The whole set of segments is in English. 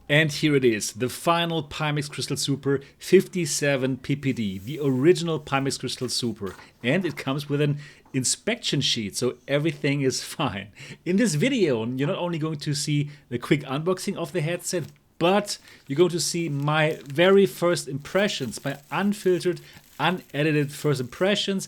And here it is, the final Pimax Crystal Super 57 ppd, the original Pimax Crystal Super. And it comes with an inspection sheet, so everything is fine. In this video, you're not only going to see the quick unboxing of the headset, but you're going to see my very first impressions, my unfiltered, unedited first impressions.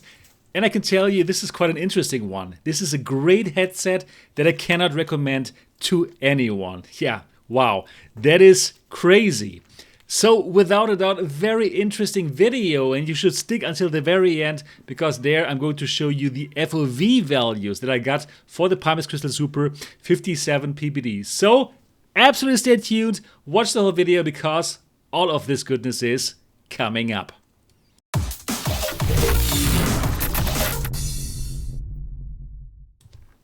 And I can tell you, this is quite an interesting one. This is a great headset that I cannot recommend to anyone. Yeah, wow, that is crazy. So without a doubt, a very interesting video, and you should stick until the very end, because there I'm going to show you the FOV values that I got for the Pimax Crystal Super 57 ppd. So absolutely stay tuned, watch the whole video, because all of this goodness is coming up.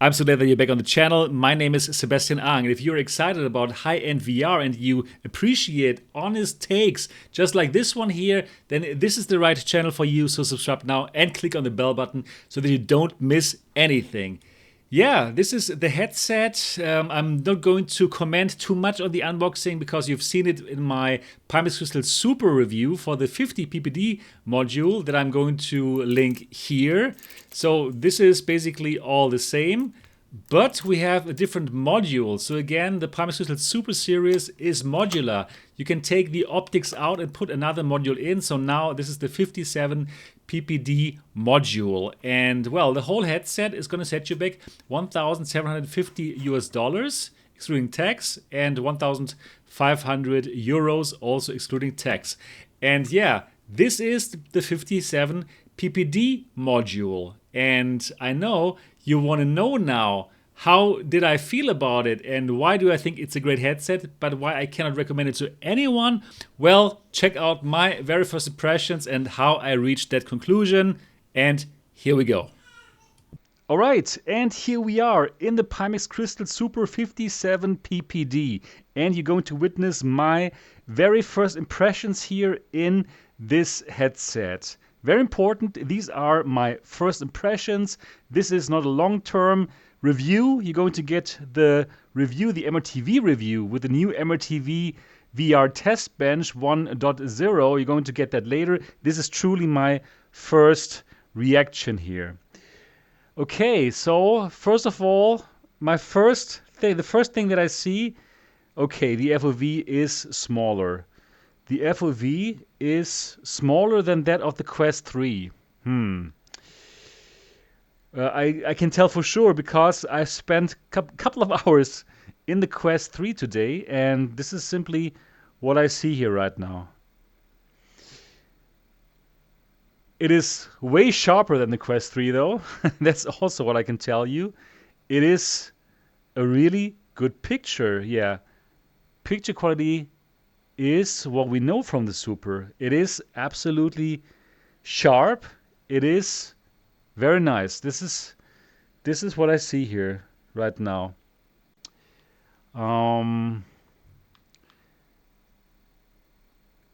I'm so glad that you're back on the channel. My name is Sebastian Ang, and if you're excited about high-end VR and you appreciate honest takes just like this one here, then this is the right channel for you. So subscribe now and click on the bell button so that you don't miss anything. Yeah, this is the headset. I'm not going to comment too much on the unboxing because you've seen it in my Pimax Crystal Super review for the 50 ppd module that I'm going to link here. So this is basically all the same, but we have a different module. So again, the Pimax Crystal Super series is modular. You can take the optics out and put another module in. So now this is the 57 ppd module, and well, the whole headset is going to set you back $1,750 excluding tax, and 1,500 euros also excluding tax. And yeah, this is the 57 ppd module, and I know you want to know now, how did I feel about it and why do I think it's a great headset, but why I cannot recommend it to anyone? Well, check out my very first impressions and how I reached that conclusion. And here we go. All right, and here we are in the Pimax Crystal Super 57 ppd. And you're going to witness my very first impressions here in this headset. Very important, these are my first impressions. This is not a long-term review. You're going to get the review, the MRTV review with the new MRTV VR test bench 1.0. You're going to get that later. This is truly my first reaction here. Okay, so first of all, the first thing that I see, okay, the FOV is smaller. The FOV is smaller than that of the Quest 3. I can tell for sure because I spent a couple of hours in the Quest 3 today, and this is simply what I see here right now. It is way sharper than the Quest 3 though. That's also what I can tell you. It is a really good picture. Yeah, picture quality is what we know from the Super. It is absolutely sharp. It is very nice. This is what I see here right now.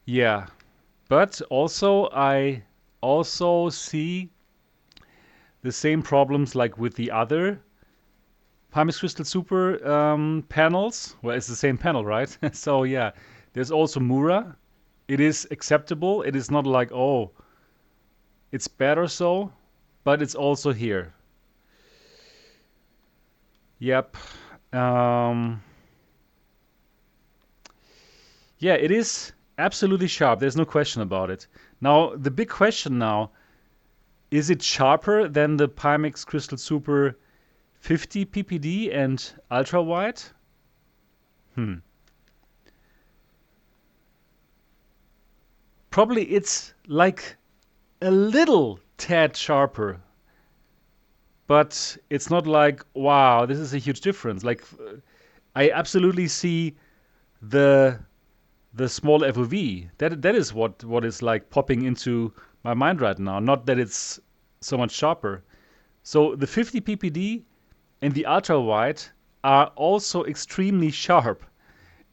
Yeah, but also I also see the same problems like with the other Pimax Crystal Super panels. Well, it's the same panel, right? So yeah, there's also Mura. It is acceptable. It is not like, oh, it's bad or so, but it's also here. Yep. Yeah, it is absolutely sharp. There's no question about it. Now, the big question now, is it sharper than the Pimax Crystal Super 50 ppd and ultra wide? Probably it's like a little tad sharper, but it's not like, wow, this is a huge difference. Like, I absolutely see the small FOV. That is what is like popping into my mind right now. Not that it's so much sharper. So the 50 ppd and the ultra wide are also extremely sharp.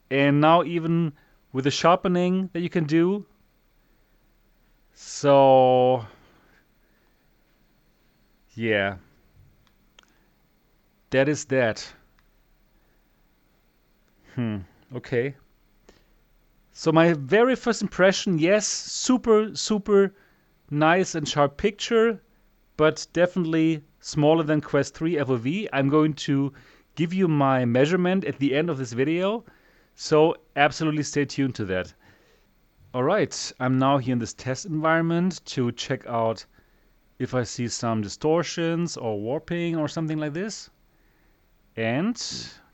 And now even with the sharpening that you can do, so yeah, that is that. Okay. So my very first impression, yes, super nice and sharp picture, but definitely smaller than Quest 3 FOV. I'm going to give you my measurement at the end of this video, so absolutely stay tuned to that. Alright, I'm now here in this test environment to check out if I see some distortions or warping or something like this. And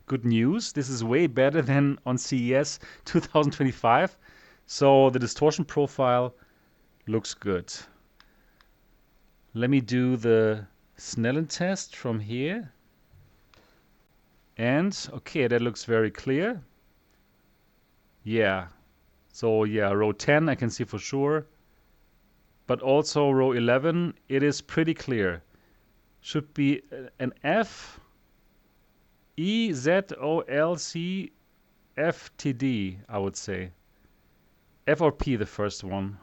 good news, this is way better than on CES 2025. So the distortion profile looks good. Let me do the Snellen test from here. And okay, that looks very clear. Yeah. So yeah, row 10 I can see for sure. But also row 11, it is pretty clear. Should be an F, E, Z, O, L, C, F, T, D, I would say. F or P, the first one.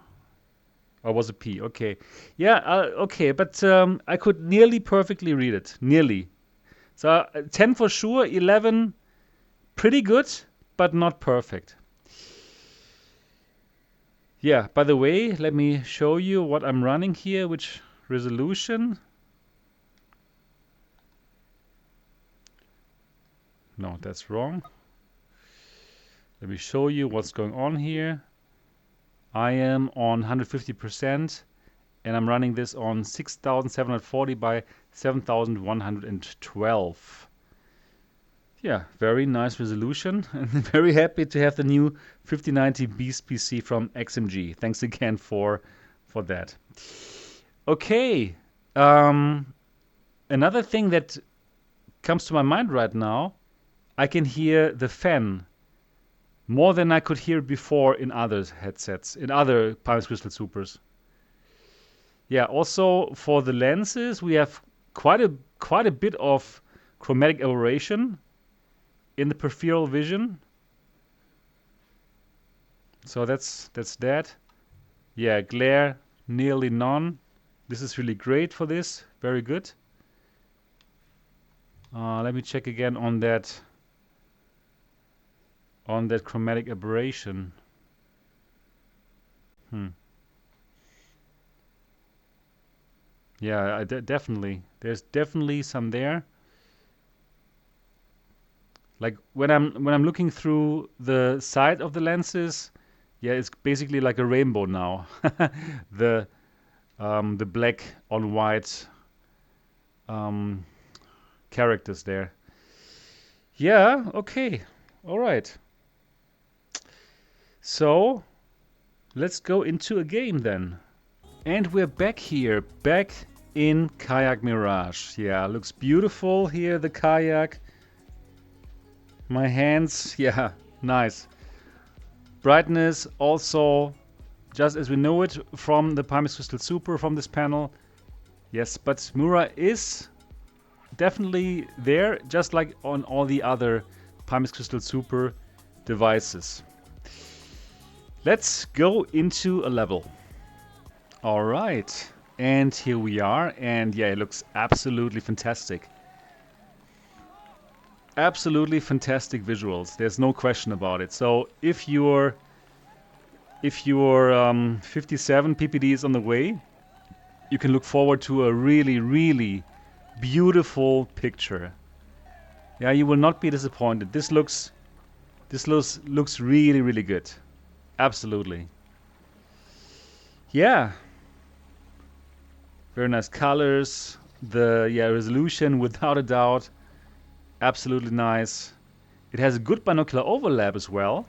Or was it P? Okay. Yeah, okay, but I could nearly perfectly read it. Nearly. So 10 for sure, 11 pretty good, but not perfect. Yeah, by the way, let me show you what I'm running here, which resolution. No, that's wrong. Let me show you what's going on here. I am on 150% and I'm running this on 6740 by 7112. Yeah, very nice resolution, and very happy to have the new 5090 Beast PC from XMG. Thanks again for that. Okay, another thing that comes to my mind right now, I can hear the fan more than I could hear before in other headsets, in other Pimax Crystal Supers. Yeah, also for the lenses, we have quite a bit of chromatic aberration in the peripheral vision. So that's that. Yeah, glare nearly none. This is really great for this. Very good. Let me check again on that chromatic aberration. Yeah, definitely. There's definitely some there. Like when I'm looking through the side of the lenses, yeah, it's basically like a rainbow now. the black on white characters there. Yeah, okay. All right. So let's go into a game then. And we're back here, back in Kayak Mirage. Yeah, looks beautiful here, the kayak. My hands, yeah, nice. Brightness also, just as we know it from the Pimax Crystal Super from this panel. Yes, but Mura is definitely there, just like on all the other Pimax Crystal Super devices. Let's go into a level. All right, and here we are, and yeah, it looks absolutely fantastic. Absolutely fantastic visuals. There's no question about it. So if your 57 PPD is on the way, you can look forward to a really beautiful picture. Yeah, you will not be disappointed. This looks really good. Absolutely. Yeah. Very nice colors. The resolution without a doubt. Absolutely nice. It has a good binocular overlap as well.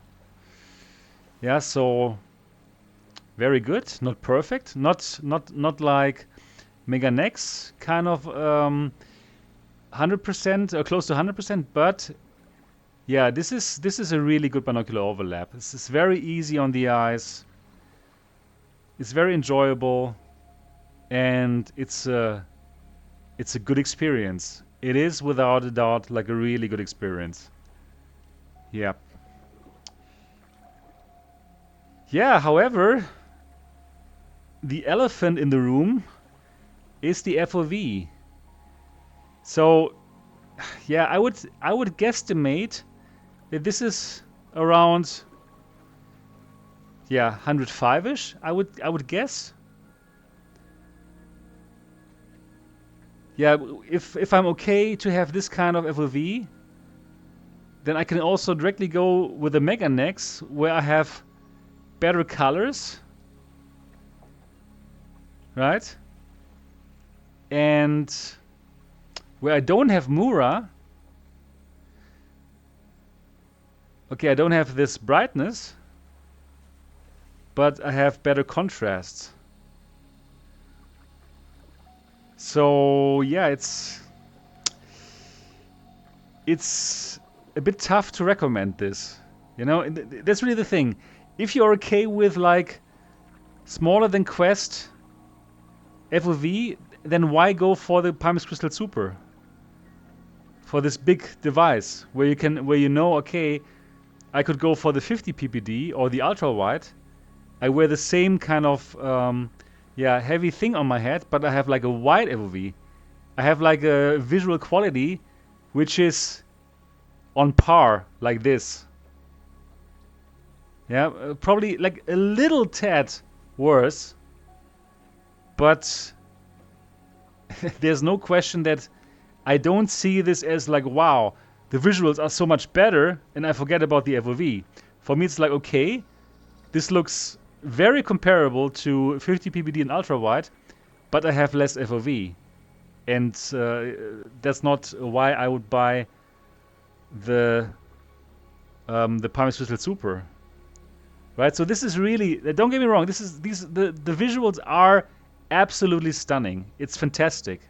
Yeah, so very good. Not perfect. Not like Mega Nex kind of 100% or close to 100%, but yeah, this is a really good binocular overlap. This is very easy on the eyes. It's very enjoyable, and it's a good experience. It is without a doubt like a really good experience. Yeah. Yeah, however, the elephant in the room is the FOV. So, yeah, I would guesstimate that this is around yeah, 105-ish, I would guess. Yeah, if I'm okay to have this kind of FOV, then I can also directly go with the Mega Nex, where I have better colors, right? And where I don't have Mura, okay, I don't have this brightness, but I have better contrasts. So yeah, it's a bit tough to recommend this. You know, that's really the thing. If you're okay with like smaller than Quest FOV, then why go for the Pimax Crystal Super? For this big device where you know, okay, I could go for the 50 ppd or the ultra wide. I wear the same kind of heavy thing on my head, but I have like a wide FOV. I have like a visual quality which is on par like this. Yeah, probably like a little tad worse, but there's no question that I don't see this as like, wow, the visuals are so much better and I forget about the FOV. For me, it's like, okay, this looks very comparable to 50 ppd and ultra wide, but I have less FOV. And that's not why I would buy the Pimax Crystal Super. Right, so this is really, don't get me wrong, the visuals are absolutely stunning. It's fantastic.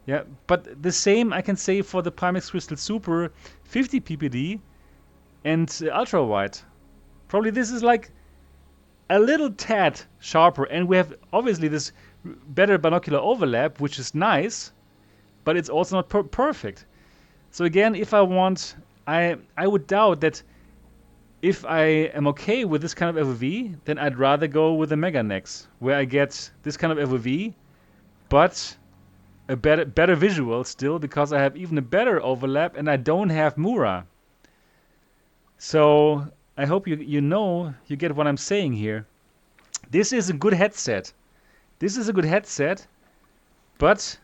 Yeah, but the same I can say for the Pimax Crystal Super 50 ppd and ultra wide. Probably this is like a little tad sharper, and we have obviously this better binocular overlap, which is nice, but it's also not perfect. So again, if I want, I would doubt that if I am okay with this kind of FOV, then I'd rather go with the Mega Nex, where I get this kind of FOV, but a better visual still, because I have even a better overlap and I don't have Mura. So I hope you get what I'm saying here. This is a good headset. This is a good headset, but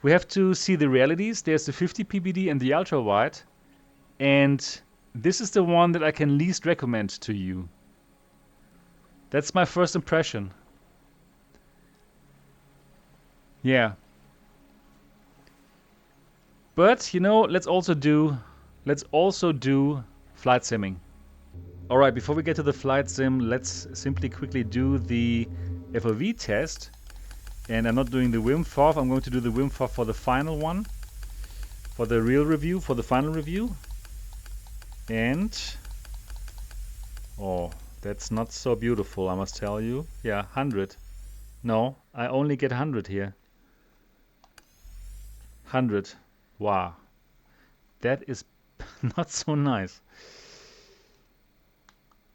we have to see the realities. There's the 50 ppd and the ultra wide, and this is the one that I can least recommend to you. That's my first impression. Yeah. But you know, let's also do flight simming. All right, before we get to the flight sim, let's simply quickly do the FOV test. And I'm not doing the Wim Hof. I'm going to do the Wim Hof for the final one, for the real review, for the final review. And oh, that's not so beautiful, I must tell you. Yeah, 100. No, I only get 100 here. 100. Wow, that is not so nice.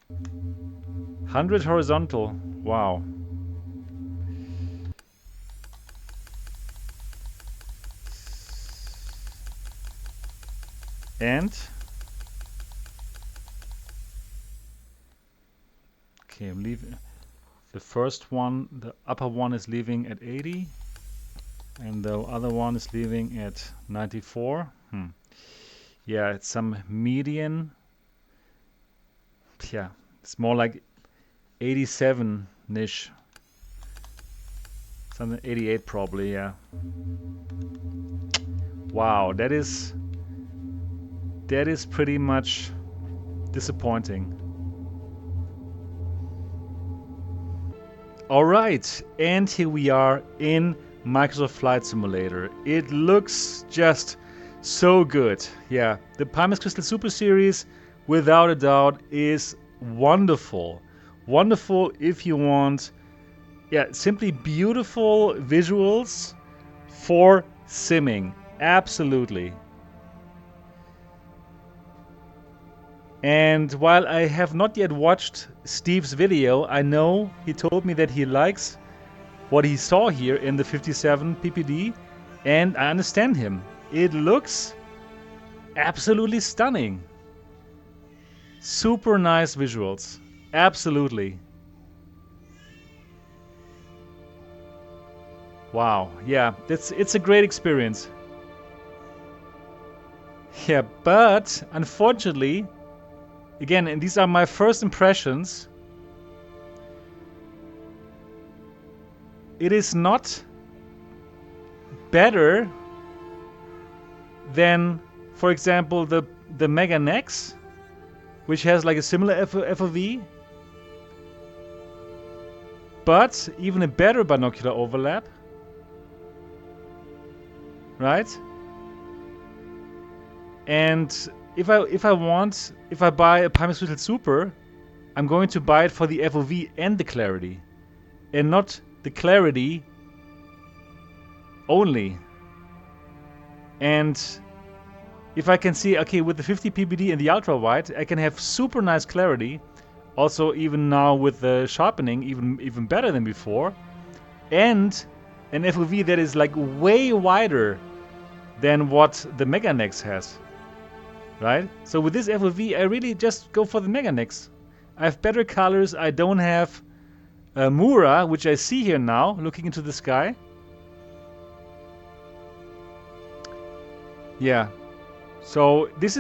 100 horizontal. Wow. And okay, I'm leaving the first one. The upper one is leaving at 80, and the other one is leaving at 94. Yeah, it's some median. Yeah, it's more like 87-ish. Something 88 probably, yeah. Wow, that is pretty much disappointing. All right, and here we are in Microsoft Flight Simulator. It looks just so good. Yeah, the Pimax Crystal Super series, without a doubt, is wonderful. Wonderful if you want, yeah, simply beautiful visuals for simming. Absolutely. And while I have not yet watched Steve's video, I know he told me that he likes what he saw here in the 57 ppd, and I understand him. It looks absolutely stunning. Super nice visuals. Absolutely. Wow. Yeah, it's a great experience. Yeah, but unfortunately, again, and these are my first impressions, it is not better than, for example, the Mega Nex, which has like a similar FOV, but even a better binocular overlap, right? And if I buy a Pimax Crystal Super, I'm going to buy it for the FOV and the clarity, and not the clarity only. And if I can see, okay, with the 50 PPD and the ultra wide, I can have super nice clarity. Also, even now with the sharpening, even better than before, and an FOV that is like way wider than what the Mega Nex has. Right? So with this FOV, I really just go for the Mega Nex. I have better colors. I don't have Mura, which I see here now, looking into the sky. Yeah. So this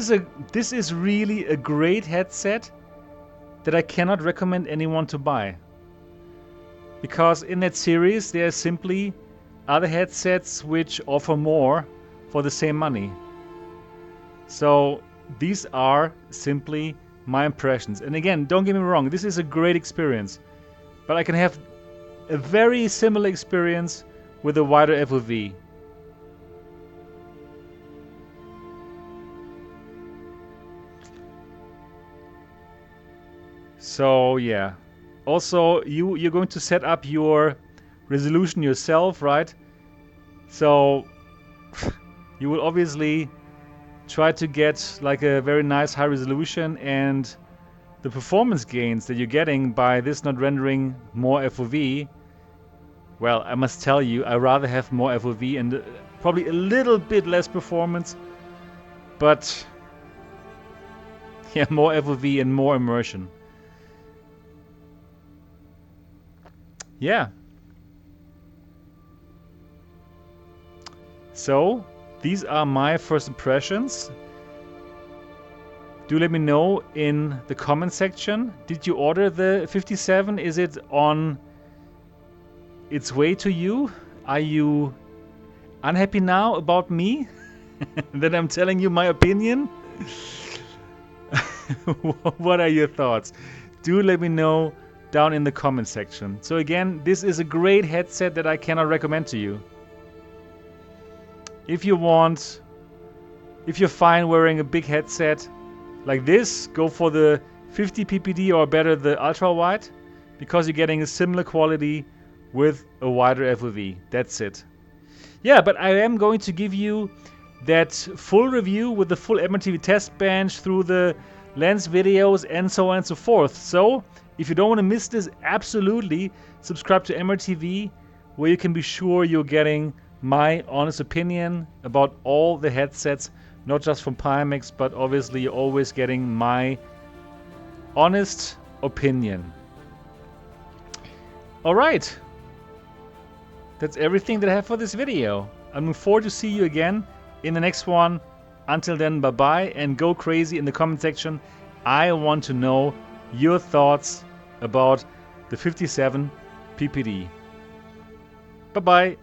is really a great headset that I cannot recommend anyone to buy. Because in that series, there are simply other headsets which offer more for the same money. So these are simply my impressions. And again, don't get me wrong, this is a great experience. But I can have a very similar experience with a wider FOV. So yeah. Also, you're going to set up your resolution yourself, right? So you will obviously try to get like a very nice high resolution, and the performance gains that you're getting by this not rendering more FOV, well, I must tell you, I rather have more FOV and probably a little bit less performance, but yeah, more FOV and more immersion. Yeah. So these are my first impressions. Do let me know in the comment section. Did you order the 57? Is it on its way to you? Are you unhappy now about me? That I'm telling you my opinion? What are your thoughts? Do let me know down in the comment section. So again, this is a great headset that I cannot recommend to you. If you're fine wearing a big headset like this, go for the 50 PPD or better the ultra wide, because you're getting a similar quality with a wider FOV. That's it. Yeah, but I am going to give you that full review with the full MRTV test bench through the lens videos and so on and so forth. So if you don't want to miss this, absolutely subscribe to MRTV, where you can be sure you're getting my honest opinion about all the headsets, not just from Pimax, but obviously you're always getting my honest opinion. Alright, that's everything that I have for this video. I'm looking forward to see you again in the next one. Until then, bye bye, and go crazy in the comment section. I want to know your thoughts about the 57 PPD. Bye bye.